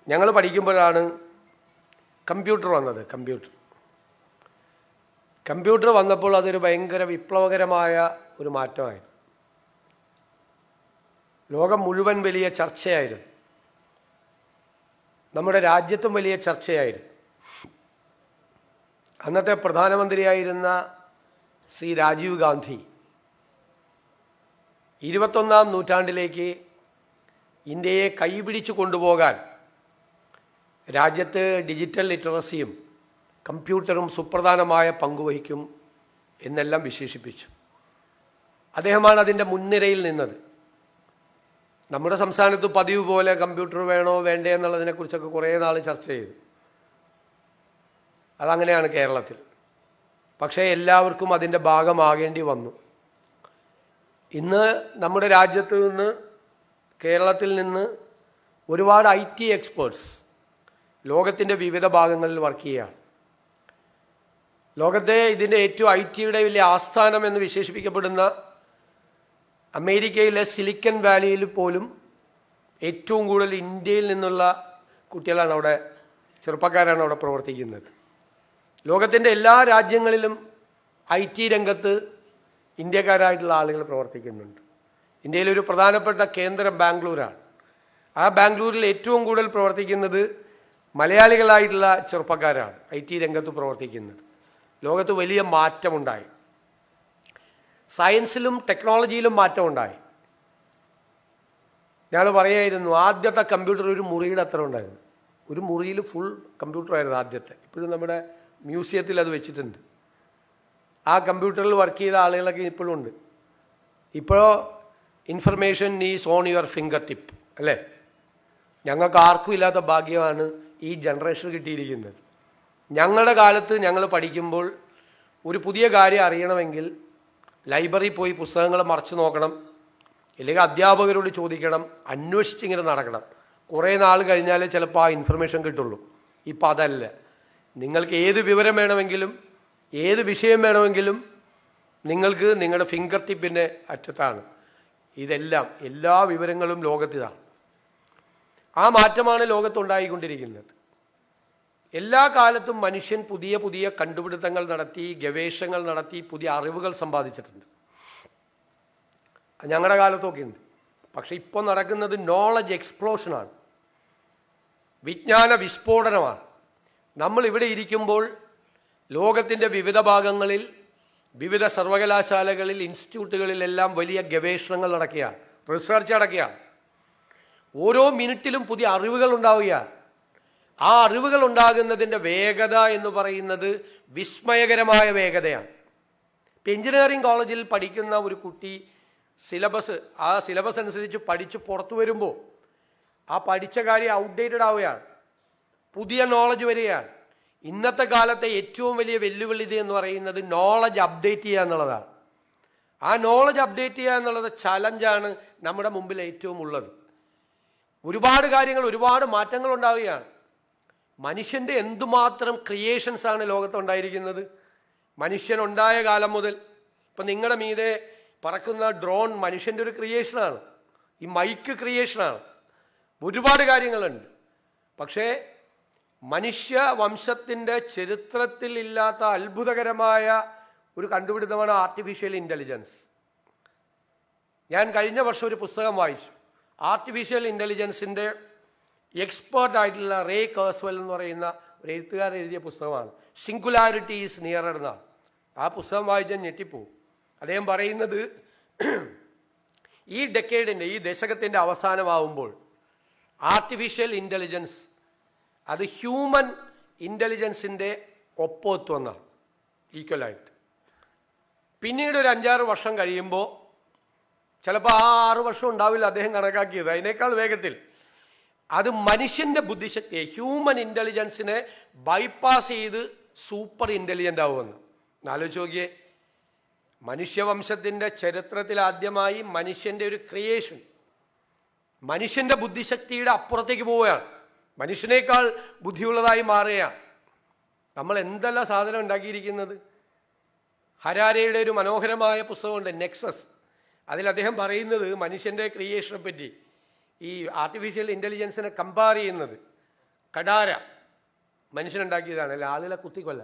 ഞങ്ങൾ പഠിക്കുമ്പോഴാണ് കമ്പ്യൂട്ടർ വന്നത്. കമ്പ്യൂട്ടർ വന്നപ്പോൾ അതൊരു ഭയങ്കര വിപ്ലവകരമായ ഒരു മാറ്റമായിരുന്നു. ലോകം മുഴുവൻ വലിയ ചർച്ചയായിരുന്നു. നമ്മുടെ രാജ്യത്തും വലിയ ചർച്ചയായിരുന്നു. അന്നത്തെ പ്രധാനമന്ത്രിയായിരുന്ന ശ്രീ രാജീവ് ഗാന്ധി 21ാം നൂറ്റാണ്ടിലേക്ക് ഇന്ത്യയെ കൈപിടിച്ചു കൊണ്ടുപോകാൻ രാജ്യത്ത് ഡിജിറ്റൽ ലിറ്ററസിയും കമ്പ്യൂട്ടറും സുപ്രധാനമായ പങ്കുവഹിക്കും എന്നെല്ലാം വിശേഷിപ്പിച്ചു. അദ്ദേഹമാണ് അതിൻ്റെ മുൻനിരയിൽ നിന്നത്. നമ്മുടെ സംസ്ഥാനത്ത് പതിവ് പോലെ കമ്പ്യൂട്ടർ വേണോ വേണ്ടേ എന്നുള്ളതിനെക്കുറിച്ചൊക്കെ കുറേ നാൾ ചർച്ച ചെയ്തു. അതങ്ങനെയാണ് കേരളത്തിൽ. പക്ഷേ എല്ലാവർക്കും അതിൻ്റെ ഭാഗമാകേണ്ടി വന്നു. ഇന്ന് നമ്മുടെ രാജ്യത്ത് നിന്ന്, കേരളത്തിൽ നിന്ന് ഒരുപാട് IT എക്സ്പേർട്സ് ലോകത്തിൻ്റെ വിവിധ ഭാഗങ്ങളിൽ വർക്ക് ചെയ്യുകയാണ്. ലോകത്തെ ഇതിൻ്റെ ഏറ്റവും ITയുടെ വലിയ ആസ്ഥാനം എന്ന് വിശേഷിപ്പിക്കപ്പെടുന്ന അമേരിക്കയിലെ സിലിക്കൺ വാലിയിൽ പോലും ഏറ്റവും കൂടുതൽ ഇന്ത്യയിൽ നിന്നുള്ള കുട്ടികളാണ് അവിടെ, ചെറുപ്പക്കാരാണ് അവിടെ പ്രവർത്തിക്കുന്നത്. ലോകത്തിൻ്റെ എല്ലാ രാജ്യങ്ങളിലും IT രംഗത്ത് ഇന്ത്യക്കാരായിട്ടുള്ള ആളുകൾ പ്രവർത്തിക്കുന്നുണ്ട്. ഇന്ത്യയിലൊരു പ്രധാനപ്പെട്ട കേന്ദ്രം ബാംഗ്ലൂരാണ്. ആ ബാംഗ്ലൂരിൽ ഏറ്റവും കൂടുതൽ പ്രവർത്തിക്കുന്നത് മലയാളികളായിട്ടുള്ള ചെറുപ്പക്കാരാണ് IT രംഗത്ത് പ്രവർത്തിക്കുന്നത്. ലോകത്ത് വലിയ മാറ്റമുണ്ടായി. സയൻസിലും ടെക്നോളജിയിലും മാറ്റമുണ്ടായി. ഞങ്ങൾ പറയായിരുന്നു, ആദ്യത്തെ കമ്പ്യൂട്ടർ ഒരു മുറിയുടെ അത്ര ഉണ്ടായിരുന്നു. ഒരു മുറിയിൽ ഫുൾ കമ്പ്യൂട്ടറായിരുന്നു ആദ്യത്തെ. ഇപ്പോഴും നമ്മുടെ മ്യൂസിയത്തിൽ അത് വെച്ചിട്ടുണ്ട്. ആ കമ്പ്യൂട്ടറിൽ വർക്ക് ചെയ്ത ആളുകളൊക്കെ ഇപ്പോഴും ഉണ്ട്. ഇപ്പോൾ information is on your finger tip, അല്ലേ? ഞങ്ങൾക്ക് ആർക്കും ഇല്ലാത്ത ഭാഗ്യമാണ് ഈ ജനറേഷൻ കിട്ടിയിരിക്കുന്നത്. ഞങ്ങളുടെ കാലത്ത് ഞങ്ങൾ പഠിക്കുമ്പോൾ ഒരു പുതിയ കാര്യം അറിയണമെങ്കിൽ ലൈബ്രറിയിൽ പോയി പുസ്തകങ്ങൾ മറച്ചു നോക്കണം, അല്ലെങ്കിൽ അധ്യാപകരോട് ചോദിക്കണം, അന്വേഷിച്ചിങ്ങനെ നടക്കണം. കുറേ നാൾ കഴിഞ്ഞാലേ ചിലപ്പോൾ ആ ഇൻഫർമേഷൻ കിട്ടുള്ളൂ. ഇപ്പം അതല്ല. നിങ്ങൾക്ക് ഏത് വിവരം വേണമെങ്കിലും, ഏത് വിഷയം വേണമെങ്കിലും നിങ്ങൾക്ക് നിങ്ങളുടെ ഫിംഗർ ടിപ്പിൻ്റെ അറ്റത്താണ് ഇതെല്ലാം. എല്ലാ വിവരങ്ങളും ലോകത്തിലാണ്. ആ മാറ്റമാണ് ലോകത്തുണ്ടായിക്കൊണ്ടിരിക്കുന്നത്. എല്ലാ കാലത്തും മനുഷ്യൻ പുതിയ പുതിയ കണ്ടുപിടുത്തങ്ങൾ നടത്തി, ഗവേഷണങ്ങൾ നടത്തി, പുതിയ അറിവുകൾ സമ്പാദിച്ചിട്ടുണ്ട്. ഞങ്ങളുടെ കാലത്തൊക്കെ ഉണ്ട്. പക്ഷെ ഇപ്പോൾ നടക്കുന്നത് നോളജ് എക്സ്പ്ലോഷനാണ്, വിജ്ഞാന വിസ്ഫോടനമാണ്. നമ്മൾ ഇവിടെ ഇരിക്കുമ്പോൾ ലോകത്തിൻ്റെ വിവിധ ഭാഗങ്ങളിൽ, വിവിധ സർവകലാശാലകളിൽ, ഇൻസ്റ്റിറ്റ്യൂട്ടുകളിലെല്ലാം വലിയ ഗവേഷണങ്ങൾ നടക്കുകയാണ്, റിസർച്ച് നടക്കുകയാണ്. ഓരോ മിനിറ്റിലും പുതിയ അറിവുകൾ ഉണ്ടാവുകയാണ്. ആ അറിവുകൾ ഉണ്ടാകുന്നതിൻ്റെ വേഗത എന്ന് പറയുന്നത് വിസ്മയകരമായ വേഗതയാണ്. ഇപ്പം എഞ്ചിനീയറിംഗ് കോളേജിൽ പഠിക്കുന്ന ഒരു കുട്ടി ആ സിലബസ് അനുസരിച്ച് പഠിച്ച് പുറത്തു വരുമ്പോൾ ആ പഠിച്ച കാര്യം ഔട്ട്ഡേറ്റഡ് ആവുകയാണ്, പുതിയ നോളജ് വരികയാണ്. ഇന്നത്തെ കാലത്തെ ഏറ്റവും വലിയ വെല്ലുവിളി എന്ന് പറയുന്നത് നോളജ് അപ്ഡേറ്റ് ചെയ്യുക എന്നുള്ളതാണ്. ആ നോളജ് അപ്ഡേറ്റ് ചെയ്യുക എന്നുള്ളത് ചലഞ്ചാണ് നമ്മുടെ മുമ്പിൽ ഏറ്റവും ഉള്ളത്. ഒരുപാട് കാര്യങ്ങൾ, ഒരുപാട് മാറ്റങ്ങൾ ഉണ്ടാവുകയാണ്. മനുഷ്യൻ്റെ എന്തുമാത്രം ക്രിയേഷൻസാണ് ലോകത്തുണ്ടായിരിക്കുന്നത്. മനുഷ്യനുണ്ടായ കാലം മുതൽ ഇപ്പം നിങ്ങളുടെ മീതെ പറക്കുന്ന ഡ്രോൺ മനുഷ്യൻ്റെ ഒരു ക്രിയേഷനാണ്. ഈ മൈക്ക് ക്രിയേഷനാണ്. ഒരുപാട് കാര്യങ്ങളുണ്ട്. പക്ഷേ മനുഷ്യ വംശത്തിൻ്റെ ചരിത്രത്തിൽ ഇല്ലാത്ത അത്ഭുതകരമായ ഒരു കണ്ടുപിടുത്തമാണ് ആർട്ടിഫിഷ്യൽ ഇൻ്റലിജൻസ്. ഞാൻ കഴിഞ്ഞ വർഷം ഒരു പുസ്തകം വായിച്ചു. ആർട്ടിഫിഷ്യൽ ഇൻ്റലിജൻസിൻ്റെ എക്സ്പേർട്ടായിട്ടുള്ള റേ കേഴ്സ്വെൽ എന്ന് പറയുന്ന ഒരു എഴുത്തുകാരൻ എഴുതിയ പുസ്തകമാണ്. സിംഗുലാരിറ്റി ഈസ് നിയറർ എന്നാണ്. ആ പുസ്തകം വായിച്ചാൽ ഞെട്ടിപ്പോവും. അദ്ദേഹം പറയുന്നത്, ഈ ഡെക്കേഡിൻ്റെ, ഈ ദശകത്തിൻ്റെ അവസാനമാവുമ്പോൾ ആർട്ടിഫിഷ്യൽ ഇൻ്റലിജൻസ് അത് ഹ്യൂമൻ ഇൻ്റലിജൻസിൻ്റെ ഒപ്പം എന്നാണ്, ഈക്വലായിട്ട്. പിന്നീട് ഒരു 5-6 വർഷം കഴിയുമ്പോൾ, ചിലപ്പോൾ ആ 6 വർഷം ഉണ്ടാവില്ല അദ്ദേഹം കണക്കാക്കിയത്, അതിനേക്കാൾ വേഗത്തിൽ അത് മനുഷ്യൻ്റെ ബുദ്ധിശക്തിയെ, ഹ്യൂമൻ ഇൻ്റലിജൻസിനെ ബൈപ്പാസ് ചെയ്ത് സൂപ്പർ ഇൻ്റലിജൻ്റ് ആവുമെന്ന്. ആലോചിച്ച് നോക്കിയേ, മനുഷ്യവംശത്തിൻ്റെ ചരിത്രത്തിൽ ആദ്യമായി മനുഷ്യൻ്റെ ഒരു ക്രിയേഷൻ മനുഷ്യൻ്റെ ബുദ്ധിശക്തിയുടെ അപ്പുറത്തേക്ക് പോവുകയാണ്, മനുഷ്യനേക്കാൾ ബുദ്ധിയുള്ളതായി മാറുകയാണ്. നമ്മൾ എന്തെല്ലാം സാധനം ഉണ്ടാക്കിയിരിക്കുന്നത്. ഹരാരെയുടെ ഒരു മനോഹരമായ പുസ്തകമുണ്ട്, നെക്സസ്. അതിൽ അദ്ദേഹം പറയുന്നത് മനുഷ്യൻ്റെ ക്രിയേഷനെ പറ്റി, ഈ ആർട്ടിഫിഷ്യൽ ഇൻ്റലിജൻസിനെ കമ്പയർ ചെയ്യുന്നത്. കടാര മനുഷ്യനുണ്ടാക്കിയതാണ്, അല്ല ആളുകളെ കുത്തിക്കൊല്ല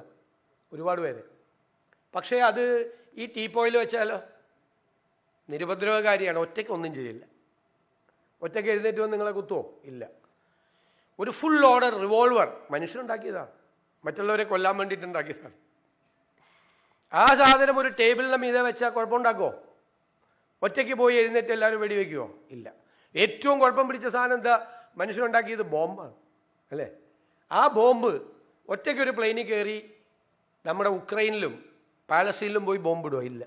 ഒരുപാട് പേര്. പക്ഷേ അത് ഈ ടീപ്പോയിൽ വെച്ചാലോ നിരുപദ്രവകാരിയാണ്, ഒറ്റയ്ക്ക് ഒന്നും ചെയ്യില്ല. ഒറ്റയ്ക്ക് എഴുന്നേറ്റ് വന്ന് നിങ്ങളെ കുത്തുവോ? ഇല്ല. ഒരു ഫുൾ ഓർഡർ റിവോൾവർ മനുഷ്യനുണ്ടാക്കിയതാണ്, മറ്റുള്ളവരെ കൊല്ലാൻ വേണ്ടിയിട്ടുണ്ടാക്കിയതാണ്. ആ സാധനം ഒരു ടേബിളിൻ്റെ മീതെ വെച്ചാൽ കുഴപ്പമുണ്ടാക്കുമോ? ഒറ്റയ്ക്ക് പോയി എഴുന്നേറ്റ് എല്ലാവരും വെടിവെക്കുമോ? ഇല്ല. ഏറ്റവും കുഴപ്പം പിടിച്ച സാധനം എന്താ? മനുഷ്യനുണ്ടാക്കിയത് ബോംബാണ്, അല്ലേ? ആ ബോംബ് ഒറ്റയ്ക്കൊരു പ്ലെയിനിൽ കയറി നമ്മുടെ ഉക്രൈനിലും പാലസ്തീനിലും പോയി ബോംബിടുമോ? ഇല്ല.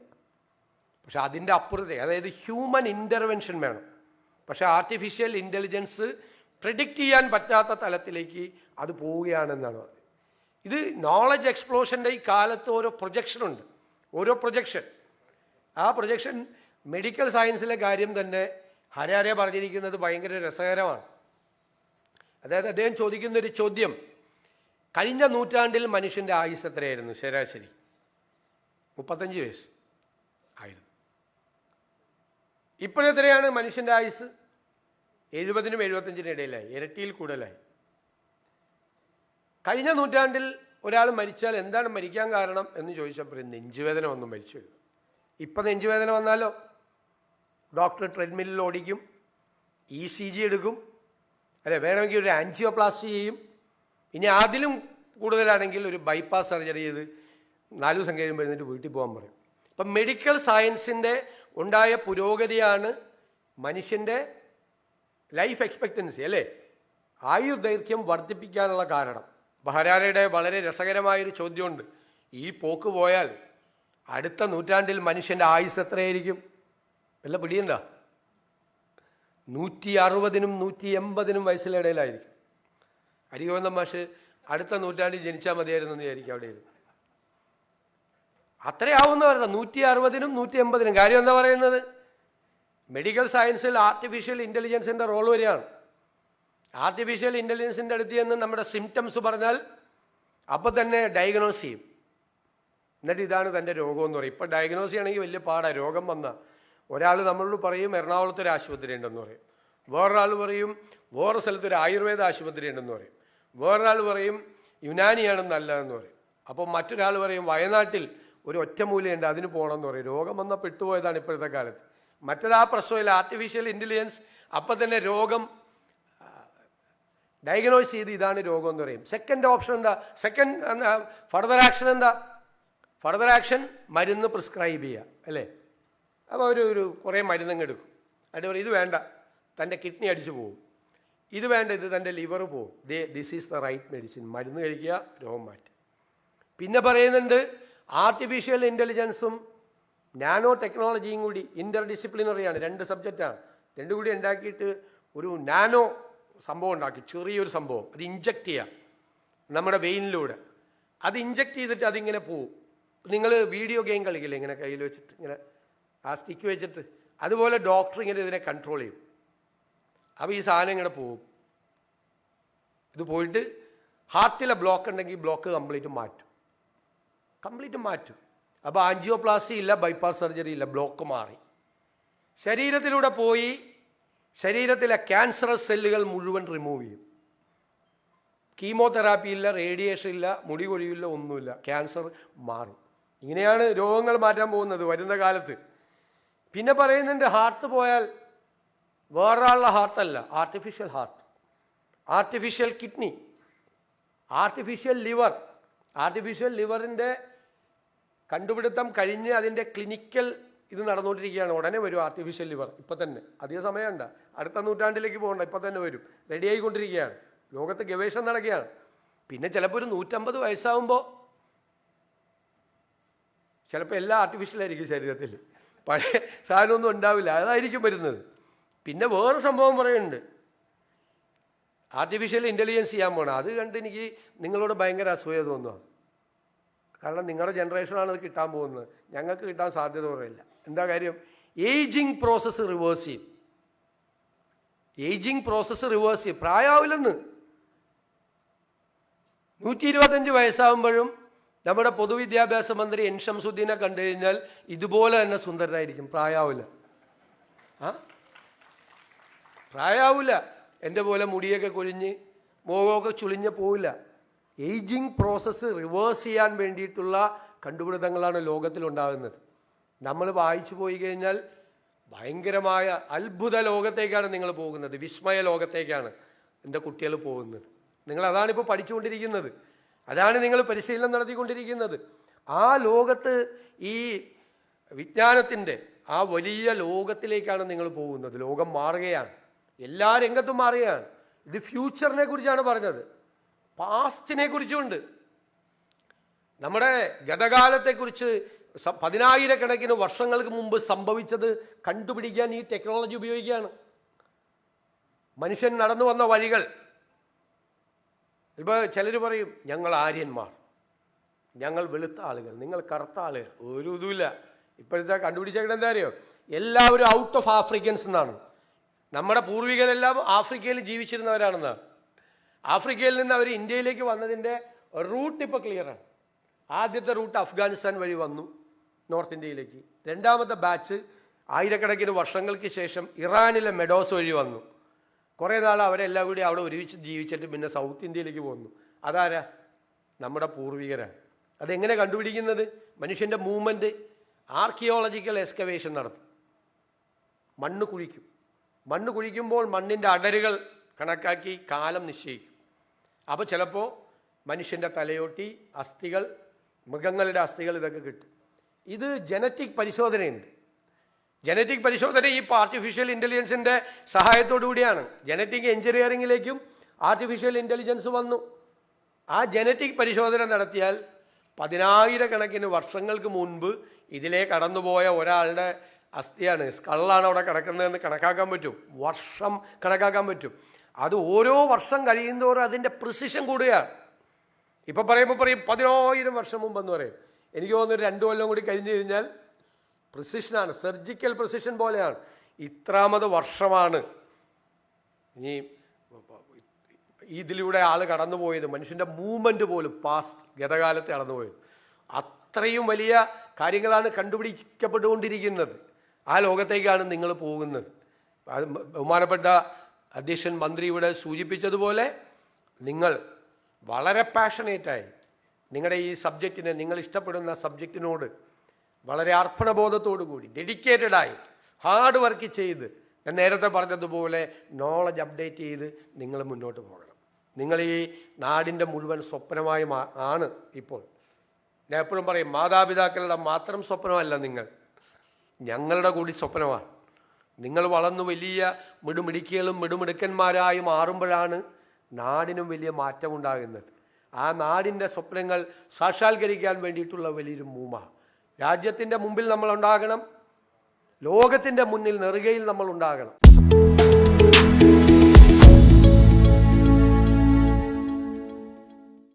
പക്ഷെ അതിൻ്റെ അപ്പുറത്തെ, അതായത് ഹ്യൂമൻ ഇൻ്റർവെൻഷൻ വേണം. പക്ഷേ ആർട്ടിഫിഷ്യൽ ഇൻ്റലിജൻസ് പ്രിഡിക്റ്റ് ചെയ്യാൻ പറ്റാത്ത തലത്തിലേക്ക് അത് പോവുകയാണെന്നാണ് പറയുന്നത്. ഇത് നോളജ് എക്സ്പ്ലോഷൻ്റെ ഈ കാലത്ത് ഓരോ പ്രൊജക്ഷനുണ്ട്, ഓരോ പ്രൊജക്ഷൻ. ആ പ്രൊജക്ഷൻ മെഡിക്കൽ സയൻസിലെ കാര്യം തന്നെ ഹരാരെ പറഞ്ഞിരിക്കുന്നത് ഭയങ്കര രസകരമാണ്. അതായത് അദ്ദേഹം ചോദിക്കുന്നൊരു ചോദ്യം, കഴിഞ്ഞ നൂറ്റാണ്ടിൽ മനുഷ്യൻ്റെ ആയുസ് എത്രയായിരുന്നു ശരാശരി? 35 വയസ്സ് ആയിരുന്നു. ഇപ്പോഴെത്രയാണ് മനുഷ്യൻ്റെ ആയുസ്? 70-നും 75-നും ഇടയിലായി, ഇരട്ടിയിൽ കൂടുതലായി. കഴിഞ്ഞ നൂറ്റാണ്ടിൽ ഒരാൾ മരിച്ചാൽ എന്താണ് മരിക്കാൻ കാരണം എന്ന് ചോദിച്ചപ്പോൾ നെഞ്ചുവേദന വന്നു മരിച്ചു. ഇപ്പം നെഞ്ചുവേദന വന്നാലോ ഡോക്ടർ ട്രെഡ്മില്ലിൽ ഓടിക്കും, ECG എടുക്കും, അല്ലെ വേണമെങ്കിൽ ഒരു ആൻജിയോപ്ലാസ്റ്റി ചെയ്യും. ഇനി അതിലും കൂടുതലാണെങ്കിൽ ഒരു ബൈപ്പാസ് സർജറി ചെയ്ത് 4 ദിവസം കഴിയുമ്പോൾ എഴുന്നേറ്റ് വീട്ടിൽ പോകാൻ പറയും. ഇപ്പം മെഡിക്കൽ സയൻസിൻ്റെ ഉണ്ടായ പുരോഗതിയാണ് മനുഷ്യൻ്റെ ലൈഫ് എക്സ്പെക്റ്റൻസി, അല്ലേ, ആയുർദൈർഘ്യം വർദ്ധിപ്പിക്കാനുള്ള കാരണം. ഹരാരയുടെ വളരെ രസകരമായൊരു ചോദ്യമുണ്ട്, ഈ പോക്ക് പോയാൽ അടുത്ത നൂറ്റാണ്ടിൽ മനുഷ്യൻ്റെ ആയുസ് എത്രയായിരിക്കും? വല്ല പിടിയുണ്ടോ? 160-നും 180-നും വയസ്സിലിടയിലായിരിക്കും. അരികോന്നം മാഷ് അടുത്ത നൂറ്റാണ്ടിൽ ജനിച്ചാൽ മതിയായിരുന്നു എന്ന് വിചാരിക്കും. അവിടെ അത്രയാവുന്ന പറയുന്നത് 160-നും 180-നും. കാര്യം എന്താ പറയുന്നത്? മെഡിക്കൽ സയൻസിൽ ആർട്ടിഫിഷ്യൽ ഇൻ്റലിജൻസിൻ്റെ റോൾ വരികയാണ്. ആർട്ടിഫിഷ്യൽ ഇൻ്റലിജൻസിൻ്റെ അടുത്ത് നിന്ന് നമ്മുടെ സിംറ്റംസ് പറഞ്ഞാൽ അപ്പം തന്നെ ഡയഗ്നോസ് ചെയ്യും. എന്നിട്ട് ഇതാണ് തൻ്റെ രോഗമെന്ന് പറയും. ഇപ്പം ഡയഗ്നോസ് ചെയ്യണമെങ്കിൽ വലിയ പാടാണ്. രോഗം വന്നാൽ ഒരാൾ നമ്മളോട് പറയും എറണാകുളത്തൊരു ആശുപത്രി ഉണ്ടെന്ന് പറയും, വേറൊരാൾ പറയും വേറെ സ്ഥലത്തൊരു ആയുർവേദ ആശുപത്രി ഉണ്ടെന്ന് പറയും, വേറൊരാൾ പറയും യുനാനിയാണ് നല്ലതെന്ന് പറയും. അപ്പോൾ മറ്റൊരാൾ പറയും വയനാട്ടിൽ ഒരു ഒറ്റമൂലയുണ്ട് അതിന് പോകണമെന്ന് പറയും. രോഗം വന്നാൽ പെട്ടുപോയതാണ് ഇപ്പോഴത്തെ കാലത്ത്. മറ്റേത് ആ പ്രശ്നമില്ല, ആർട്ടിഫിഷ്യൽ ഇൻ്റലിജൻസ് അപ്പം തന്നെ രോഗം ഡയഗ്നോസ് ചെയ്ത് ഇതാണ് രോഗം എന്ന് പറയും. സെക്കൻഡ് ഓപ്ഷൻ എന്താ? ഫർദർ ആക്ഷൻ എന്താ? ഫർദർ ആക്ഷൻ മരുന്ന് പ്രിസ്ക്രൈബ് ചെയ്യുക, അല്ലേ? അപ്പോൾ ഒരു കുറേ മരുന്നങ്ങ് എടുക്കും. അതിന് പറയും ഇത് വേണ്ട, തൻ്റെ കിഡ്നി അടിച്ചു പോകും, ഇത് വേണ്ട, ഇത് തൻ്റെ ലിവർ പോകും, this is the right medicine. മരുന്ന് കഴിക്കുക, രോഗം മാറ്റുക. പിന്നെ പറയുന്നുണ്ട് ആർട്ടിഫിഷ്യൽ ഇൻ്റലിജൻസും നാനോ ടെക്നോളജിയും കൂടി ഇൻ്റർ ഡിസിപ്ലിനറിയാണ്, 2 സബ്ജക്റ്റാണ്. 2 കൂടി ഉണ്ടാക്കിയിട്ട് ഒരു നാനോ സംഭവം ഉണ്ടാക്കി, ചെറിയൊരു സംഭവം. അത് ഇഞ്ചക്ട് ചെയ്യാം നമ്മുടെ വെയിനിലൂടെ. അത് ഇഞ്ചക്ട് ചെയ്തിട്ട് അതിങ്ങനെ പോവും. നിങ്ങൾ വീഡിയോ ഗെയിം കളിക്കില്ലേ, ഇങ്ങനെ കയ്യിൽ വെച്ചിട്ട് ഇങ്ങനെ ആ സ്റ്റിക്ക് വെച്ചിട്ട്, അതുപോലെ ഡോക്ടർ ഇങ്ങനെ ഇതിനെ കൺട്രോൾ ചെയ്യും. അപ്പോൾ ഈ സാധനം ഇങ്ങനെ പോവും. ഇത് പോയിട്ട് ഹാർട്ടിലെ ബ്ലോക്ക് ഉണ്ടെങ്കിൽ ബ്ലോക്ക് കംപ്ലീറ്റ് മാറ്റും. അപ്പോൾ ആൻജിയോപ്ലാസ്റ്റി ഇല്ല, ബൈപ്പാസ് സർജറി ഇല്ല, ബ്ലോക്ക് മാറി. ശരീരത്തിലൂടെ പോയി ശരീരത്തിലെ ക്യാൻസറസ് സെല്ലുകൾ മുഴുവൻ റിമൂവ് ചെയ്യും. കീമോതെറാപ്പി ഇല്ല, റേഡിയേഷൻ ഇല്ല, മുടി കൊഴിയില്ല, ഒന്നുമില്ല, ക്യാൻസർ മാറും. ഇങ്ങനെയാണ് രോഗങ്ങൾ മാറ്റാൻ പോകുന്നത് വരുന്ന കാലത്ത്. പിന്നെ പറയുന്നുണ്ട് ഹാർട്ട് പോയാൽ വേറൊരാളുടെ ഹാർട്ടല്ല, artificial heart, artificial kidney, artificial liver. Artificial ലിവറിൻ്റെ കണ്ടുപിടുത്തം കഴിഞ്ഞ് അതിൻ്റെ ക്ലിനിക്കൽ ഇത് നടന്നുകൊണ്ടിരിക്കുകയാണ്. ഉടനെ വരും ആർട്ടിഫിഷ്യൽ ലിവർ, ഇപ്പം തന്നെ. അധിക സമയമുണ്ട്, അടുത്ത നൂറ്റാണ്ടിലേക്ക് പോകണ്ട, ഇപ്പം തന്നെ വരും, റെഡി ആയിക്കൊണ്ടിരിക്കുകയാണ്. ലോകത്ത് ഗവേഷണം നടക്കുകയാണ്. പിന്നെ ചിലപ്പോൾ ഒരു 150 വയസ്സാകുമ്പോൾ ചിലപ്പോൾ എല്ലാം ആർട്ടിഫിഷ്യലായിരിക്കും ശരീരത്തിൽ, പഴയ സാധനമൊന്നും ഉണ്ടാവില്ല, അതായിരിക്കും വരുന്നത്. പിന്നെ വേറെ സംഭവം പറയുന്നുണ്ട്, ആർട്ടിഫിഷ്യൽ ഇൻ്റലിജൻസ് ചെയ്യാൻ പോകണം. അത് കണ്ട് എനിക്ക് നിങ്ങളോട് ഭയങ്കര അസൂയ തോന്നുക. കാരണം നിങ്ങളുടെ ജനറേഷനാണ് അത് കിട്ടാൻ പോകുന്നത്, ഞങ്ങൾക്ക് കിട്ടാൻ സാധ്യത കുറയില്ല. എന്താ കാര്യം? ഏജിങ് പ്രോസസ്സ് റിവേഴ്സ് ചെയ്യും. പ്രായമാവില്ലെന്ന്. 125 വയസ്സാകുമ്പോഴും നമ്മുടെ പൊതുവിദ്യാഭ്യാസ മന്ത്രി എൻ ഷംസുദ്ദീനെ കണ്ടു കഴിഞ്ഞാൽ ഇതുപോലെ തന്നെ സുന്ദരനായിരിക്കും, പ്രായാവില്ല. എൻ്റെ പോലെ മുടിയൊക്കെ കൊഴിഞ്ഞ് മുഖമൊക്കെ ചുളിഞ്ഞ് പോവില്ല. ഏജിങ് പ്രോസസ്സ് റിവേഴ്സ് ചെയ്യാൻ വേണ്ടിയിട്ടുള്ള കണ്ടുപിടുത്തങ്ങളാണ് ലോകത്തിലുണ്ടാകുന്നത്. നമ്മൾ വായിച്ചു പോയി കഴിഞ്ഞാൽ ഭയങ്കരമായ അത്ഭുത ലോകത്തേക്കാണ് നിങ്ങൾ പോകുന്നത്, വിസ്മയ ലോകത്തേക്കാണ് എൻ്റെ കുട്ടികൾ പോകുന്നത്. നിങ്ങൾ അതാണിപ്പോൾ പഠിച്ചുകൊണ്ടിരിക്കുന്നത്, അതാണ് നിങ്ങൾ പരിശീലനം നടത്തിക്കൊണ്ടിരിക്കുന്നത്. ആ ലോകത്ത്, ഈ വിജ്ഞാനത്തിൻ്റെ ആ വലിയ ലോകത്തിലേക്കാണ് നിങ്ങൾ പോകുന്നത്. ലോകം മാറുകയാണ്, എല്ലാ രംഗത്തും മാറുകയാണ്. ഇത് ഫ്യൂച്ചറിനെ കുറിച്ചാണ് പറഞ്ഞത്, പാസ്റ്റിനെ കുറിച്ചുമുണ്ട്. നമ്മുടെ ഗതകാലത്തെക്കുറിച്ച് 10,000 വർഷങ്ങൾക്ക് മുമ്പ് സംഭവിച്ചത് കണ്ടുപിടിക്കാൻ ഈ ടെക്നോളജി ഉപയോഗിക്കുകയാണ്. മനുഷ്യൻ നടന്നു വന്ന വഴികൾ. ഇപ്പോൾ ചിലർ പറയും ഞങ്ങൾ ആര്യന്മാർ, ഞങ്ങൾ വെളുത്ത ആളുകൾ, നിങ്ങൾ കറുത്ത ആളുകൾ. ഒരു ഇതുമില്ല. ഇപ്പോഴത്തെ കണ്ടുപിടിച്ചേക്കണം എന്താ അറിയോ? എല്ലാവരും ഔട്ട് ഓഫ് ആഫ്രിക്കൻസ് എന്നാണ്. നമ്മുടെ പൂർവികരെല്ലാം ആഫ്രിക്കയിൽ ജീവിച്ചിരുന്നവരാണെന്നാണ്. ആഫ്രിക്കയിൽ നിന്ന് അവർ ഇന്ത്യയിലേക്ക് വന്നതിൻ്റെ റൂട്ട് ഇപ്പോൾ ക്ലിയറാണ്. ആദ്യത്തെ റൂട്ട് അഫ്ഗാനിസ്ഥാൻ വഴി വന്നു നോർത്ത് ഇന്ത്യയിലേക്ക്. രണ്ടാമത്തെ ബാച്ച് 1000 വർഷങ്ങൾക്ക് ശേഷം ഇറാനിലെ മെഡോസ് വഴി വന്നു. കുറേ നാൾ അവരെല്ലാം കൂടി അവിടെ ഒരുമിച്ച് ജീവിച്ചിട്ട് പിന്നെ സൗത്ത് ഇന്ത്യയിലേക്ക് പോന്നു. അതാരാ? നമ്മുടെ പൂർവികരാണ്. അതെങ്ങനെ കണ്ടുപിടിക്കുന്നത്? മനുഷ്യൻ്റെ മൂവ്മെൻറ്റ്. ആർക്കിയോളജിക്കൽ എക്സ്കവേഷൻ നടത്തും. മണ്ണ് കുഴിക്കും. മണ്ണ് കുഴിക്കുമ്പോൾ മണ്ണിൻ്റെ അടരുകൾ കണക്കാക്കി കാലം നിശ്ചയിക്കും. അപ്പോൾ ചിലപ്പോൾ മനുഷ്യൻ്റെ തലയോട്ടി, അസ്ഥികൾ, മൃഗങ്ങളുടെ അസ്ഥികൾ, ഇതൊക്കെ കിട്ടും. ഇത് ജനറ്റിക് പരിശോധനയുണ്ട്. ജനറ്റിക് പരിശോധന ഈ ആർട്ടിഫിഷ്യൽ ഇൻ്റലിജൻസിൻ്റെ സഹായത്തോടു കൂടിയാണ്. ജനറ്റിക് എഞ്ചിനീയറിങ്ങിലേക്കും ആർട്ടിഫിഷ്യൽ ഇൻ്റലിജൻസ് വന്നു. ആ ജനറ്റിക് പരിശോധന നടത്തിയാൽ 10,000 വർഷങ്ങൾക്ക് മുൻപ് ഇതിലേ കടന്നുപോയ ഒരാളുടെ അസ്ഥിയാണ്, സ്കള്ളാണ് അവിടെ കിടക്കുന്നതെന്ന് കണക്കാക്കാൻ പറ്റും. വർഷം കണക്കാക്കാൻ പറ്റും. അത് ഓരോ വർഷം കഴിയുന്നതോറും അതിൻ്റെ പ്രിസിഷൻ കൂടുകയാണ്. ഇപ്പം പറയുമ്പോൾ പറയും 10,000 വർഷം മുമ്പെന്ന് പറയും. എനിക്ക് തോന്നുന്നു 2 കൊല്ലം കൂടി കഴിഞ്ഞ് കഴിഞ്ഞാൽ പ്രിസിഷനാണ്, സർജിക്കൽ പ്രിസിഷൻ പോലെയാണ്. ഇത്രാമത് വർഷമാണ് ഇനി ഇതിലൂടെ ആൾ കടന്നുപോയത്. മനുഷ്യൻ്റെ മൂവ്മെൻറ്റ് പോലും പാസ്റ്റ്, ഗതകാലത്ത് കടന്നുപോയത്. അത്രയും വലിയ കാര്യങ്ങളാണ് കണ്ടുപിടിക്കപ്പെട്ടുകൊണ്ടിരിക്കുന്നത്. ആ ലോകത്തേക്കാണ് നിങ്ങൾ പോകുന്നത്. അത് ബഹുമാനപ്പെട്ട അധ്യക്ഷൻ മന്ത്രി ഇവിടെ സൂചിപ്പിച്ചതുപോലെ നിങ്ങൾ വളരെ പാഷനേറ്റായി നിങ്ങളുടെ ഈ സബ്ജക്റ്റിനെ, നിങ്ങൾ ഇഷ്ടപ്പെടുന്ന സബ്ജക്റ്റിനോട് വളരെ അർപ്പണബോധത്തോടു കൂടി, ഡെഡിക്കേറ്റഡായി, ഹാർഡ് വർക്ക് ചെയ്ത്, ഞാൻ നേരത്തെ പറഞ്ഞതുപോലെ നോളജ് അപ്ഡേറ്റ് ചെയ്ത് നിങ്ങൾ മുന്നോട്ട് പോകണം. നിങ്ങൾ ഈ നാടിൻ്റെ മുഴുവൻ സ്വപ്നമായി ആണ് ഇപ്പോൾ. ഞാൻ എപ്പോഴും പറയും, മാതാപിതാക്കളുടെ മാത്രം സ്വപ്നമല്ല നിങ്ങൾ, ഞങ്ങളുടെ കൂടി സ്വപ്നമാണ്. നിങ്ങൾ വളർന്നു വലിയ മിടുമിടുക്കികളും മിടുമിടുക്കന്മാരായി മാറുമ്പോഴാണ് നാടിനും വലിയ മാറ്റമുണ്ടാകുന്നത്. ആ നാടിൻ്റെ സ്വപ്നങ്ങൾ സാക്ഷാത്കരിക്കാൻ വേണ്ടിയിട്ടുള്ള വലിയൊരു മൂവ. രാജ്യത്തിൻ്റെ മുമ്പിൽ നമ്മൾ ഉണ്ടാകണം, ലോകത്തിൻ്റെ മുന്നിൽ നെറുകയിൽ നമ്മൾ ഉണ്ടാകണം.